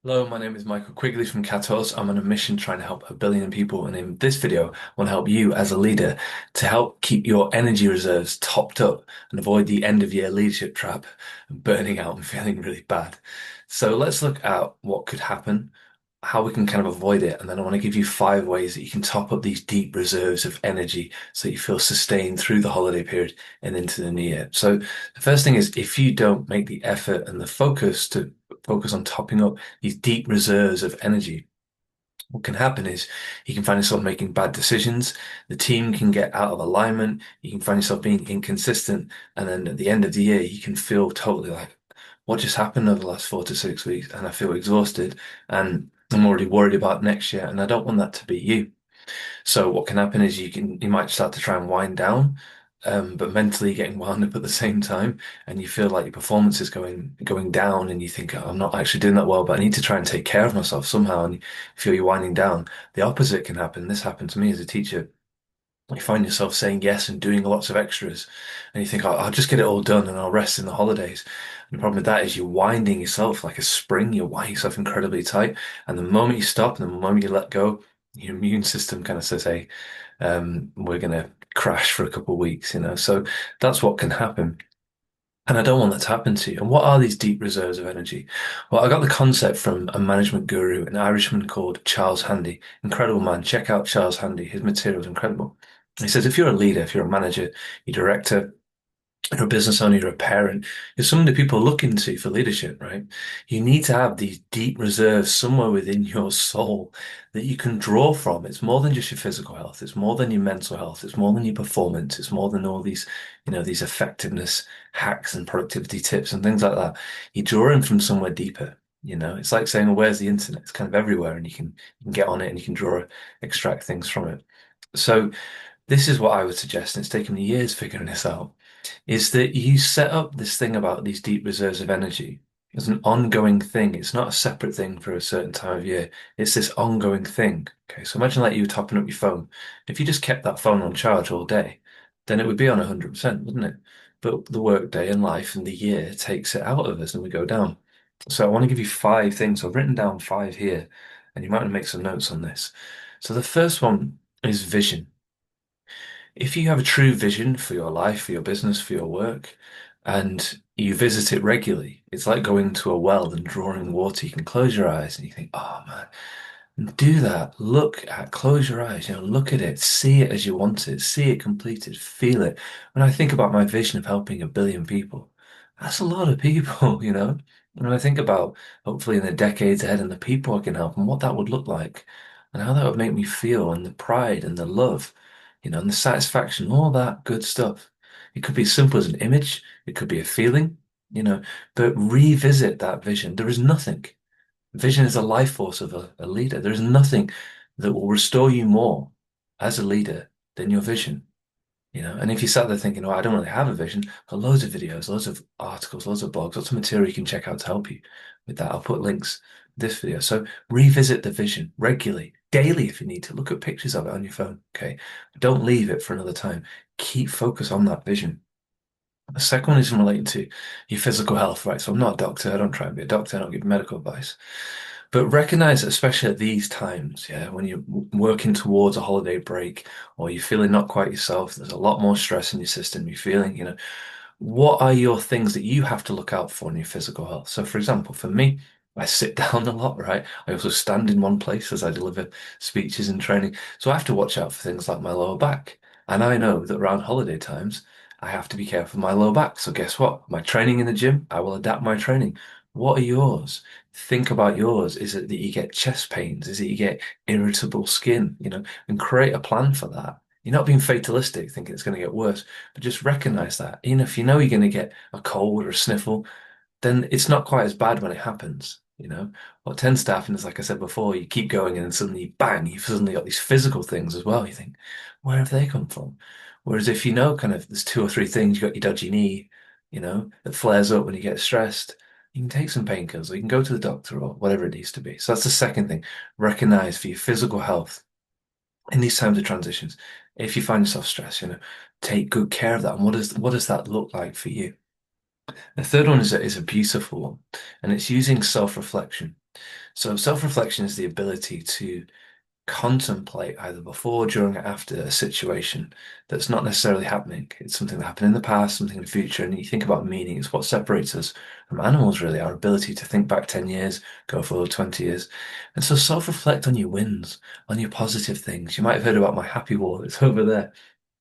Hello, my name is Michael Quigley from Catos. I'm on a mission trying to help 1 billion people, and in this video, I want to help you as a leader to help keep your energy reserves topped up and avoid the end of year leadership trap and burning out and feeling really bad. So let's look at what could happen, how we can kind of avoid it, and then I want to give you 5 ways that you can top up these deep reserves of energy so you feel sustained through the holiday period and into the new year. So the first thing is if you don't make the effort and the focus to focus on topping up these deep reserves of energy, what can happen is you can find yourself making bad decisions. The team can get out of alignment. You can find yourself being inconsistent. And then at the end of the year, you can feel totally like, what just happened over the last 4 to 6 weeks? And I feel exhausted and I'm already worried about next year. And I don't want that to be you. So what can happen is you might start to try and wind down, but mentally getting wound up at the same time, and you feel like your performance is going down, and you think, "Oh, I'm not actually doing that well, but I need to try and take care of myself somehow," and you feel you're winding down. The opposite can happen. This happened to me as a teacher. You find yourself saying yes and doing lots of extras, and you think, I'll just get it all done and I'll rest in the holidays. And the problem with that is you're winding yourself like a spring, you're winding yourself incredibly tight. And the moment you stop and the moment you let go, your immune system kind of says, hey, we're going to crash for a couple of weeks, you know? So that's what can happen. And I don't want that to happen to you. And what are these deep reserves of energy? Well, I got the concept from a management guru, an Irishman called Charles Handy. Incredible man. Check out Charles Handy. His material is incredible. He says if you're a leader, if you're a manager, you're a director, you're a business owner, you're a parent, you're someone that people look into for leadership, right? You need to have these deep reserves somewhere within your soul that you can draw from. It's more than just your physical health. It's more than your mental health. It's more than your performance. It's more than all these, these effectiveness hacks and productivity tips and things like that. You draw in from somewhere deeper. It's like saying, well, where's the internet? It's kind of everywhere and you can get on it and you can extract things from it. So this is what I would suggest, and it's taken me years figuring this out, is that you set up this thing about these deep reserves of energy as an ongoing thing. It's not a separate thing for a certain time of year. It's this ongoing thing. Okay, so imagine like you topping up your phone. If you just kept that phone on charge all day, then it would be on 100%, wouldn't it? But the work day and life and the year takes it out of us and we go down. So I want to give you 5 things. I've written down 5 here, and you might want to make some notes on this. So the first one is vision. If you have a true vision for your life, for your business, for your work, and you visit it regularly, it's like going to a well and drawing water. You can close your eyes and you think, oh man, and do that. Close your eyes, look at it, see it as you want it, see it completed, feel it. When I think about my vision of helping 1 billion people, that's a lot of people, And when I think about hopefully in the decades ahead and the people I can help and what that would look like and how that would make me feel and the pride and the love, and the satisfaction, all that good stuff. It could be as simple as an image, it could be a feeling, but revisit that vision. There is nothing. Vision is a life force of a leader. There is nothing that will restore you more as a leader than your vision. And if you sat there thinking, oh, I don't really have a vision, there loads of videos, loads of articles, loads of blogs, lots of material you can check out to help you with that. I'll put links in this video. So revisit the vision regularly, daily if you need to. Look at pictures of it on your phone. Okay. Don't leave it for another time. Keep focus on that vision. The second one is related to your physical health, right? So I'm not a doctor. I don't try and be a doctor. I don't give medical advice. But recognize, especially at these times, yeah, when you're working towards a holiday break or you're feeling not quite yourself, there's a lot more stress in your system. You're feeling, what are your things that you have to look out for in your physical health? So, for example, for me, I sit down a lot, right? I also stand in one place as I deliver speeches and training. So I have to watch out for things like my lower back. And I know that around holiday times, I have to be careful of my lower back. So guess what? My training in the gym, I will adapt my training. What are yours? Think about yours. Is it that you get chest pains? Is it you get irritable skin? And create a plan for that. You're not being fatalistic, thinking it's going to get worse, but just recognize that. Even if you know you're going to get a cold or a sniffle, then it's not quite as bad when it happens. What tends to happen is, like I said before, you keep going and then suddenly, bang, you've suddenly got these physical things as well. You think, where have they come from? Whereas if you know kind of there's 2 or 3 things, you got your dodgy knee, that flares up when you get stressed, you can take some painkillers or you can go to the doctor or whatever it needs to be. So that's the second thing. Recognize for your physical health in these times of transitions, if you find yourself stressed, take good care of that. And what does that look like for you? The third one is a beautiful one, and it's using self-reflection. So self-reflection is the ability to contemplate either before, during, or after a situation that's not necessarily happening. It's something that happened in the past, something in the future, and you think about meaning. It's what separates us from animals, really, our ability to think back 10 years, go forward 20 years. And so self-reflect on your wins, on your positive things. You might have heard about my happy wall. It's over there.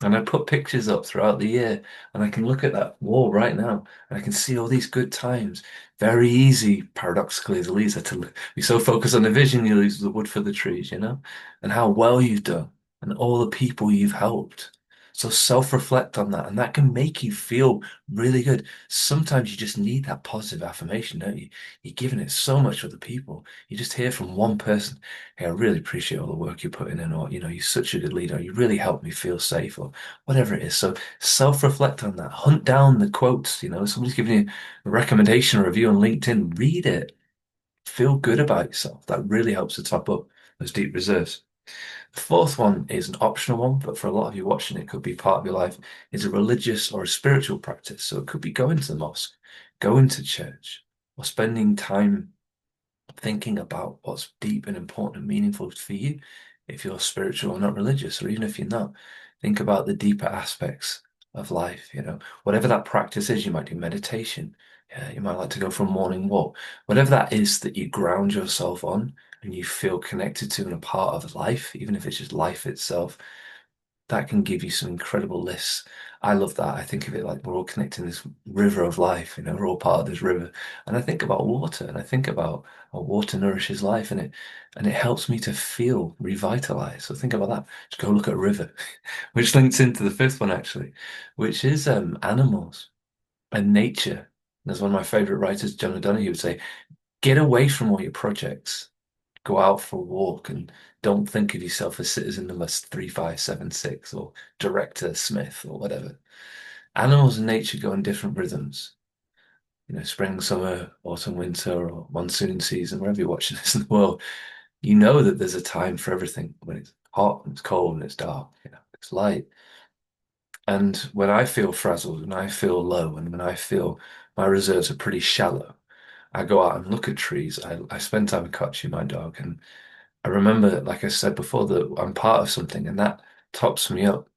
And I put pictures up throughout the year, and I can look at that wall right now, and I can see all these good times. Very easy, paradoxically, as a leader, to be so focused on the vision, you lose the wood for the trees, you know? And how well you've done and all the people you've helped. So self-reflect on that, and that can make you feel really good. Sometimes you just need that positive affirmation, don't you? You're giving it so much to other people. You just hear from one person, "Hey, I really appreciate all the work you're putting in," or, "You're such a good leader. You really helped me feel safe," or whatever it is. So self-reflect on that. Hunt down the quotes. Somebody's giving you a recommendation or review on LinkedIn. Read it. Feel good about yourself. That really helps to top up those deep reserves. The fourth one is an optional one, but for a lot of you watching, it could be part of your life, is a religious or a spiritual practice. So it could be going to the mosque, going to church, or spending time thinking about what's deep and important and meaningful for you. If you're spiritual or not religious, or even if you're not, think about the deeper aspects of life. Whatever that practice is, you might do meditation. Yeah, you might like to go for a morning walk. Whatever that is that you ground yourself on and you feel connected to and a part of life, even if it's just life itself, that can give you some incredible lists. I love that. I think of it like we're all connecting this river of life, we're all part of this river. And I think about water and I think about how water nourishes life and it helps me to feel revitalized. So think about that. Just go look at a river, which links into the fifth one actually, which is animals and nature. There's one of my favorite writers, John O'Donohue, would say, get away from all your projects, go out for a walk and don't think of yourself as citizen number 3576 or director Smith or whatever. Animals and nature go in different rhythms. Spring, summer, autumn, winter, or monsoon season, wherever you're watching this in the world, you know that there's a time for everything when it's hot and it's cold and it's dark, it's light. And when I feel frazzled, when I feel low, and when I feel my reserves are pretty shallow, I go out and look at trees. I spend time with Kochi, my dog, and I remember, like I said before, that I'm part of something, and that tops me up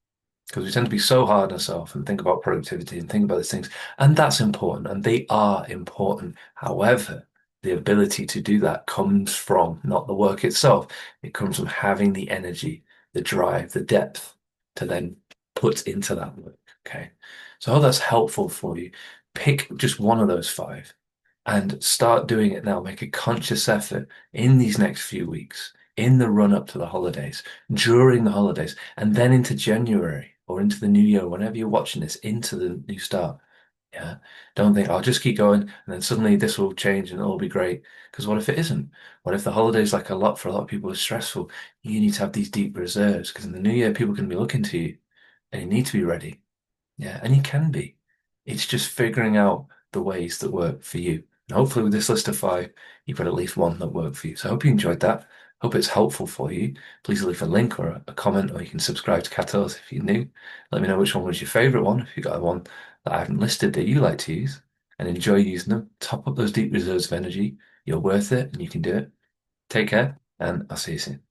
because we tend to be so hard on ourselves and think about productivity and think about these things, and that's important, and they are important. However, the ability to do that comes from not the work itself. It comes from having the energy, the drive, the depth to then put into that work. Okay. So I hope that's helpful for you. Pick just one of those five and start doing it now. Make a conscious effort in these next few weeks, in the run up to the holidays, during the holidays, and then into January or into the new year, whenever you're watching this, into the new start. Yeah. Don't think I'll just keep going and then suddenly this will change and it'll be great. Because what if it isn't? What if the holidays, like a lot for a lot of people, is stressful? You need to have these deep reserves because in the new year, people can be looking to you and you need to be ready. Yeah, and you can be. It's just figuring out the ways that work for you. And hopefully, with this list of five, you've got at least one that worked for you. So I hope you enjoyed that. Hope it's helpful for you. Please leave a link or a comment, or you can subscribe to Catos if you're new. Let me know which one was your favorite one, if you got one that I haven't listed that you like to use, and enjoy using them. Top up those deep reserves of energy. You're worth it, and you can do it. Take care, and I'll see you soon.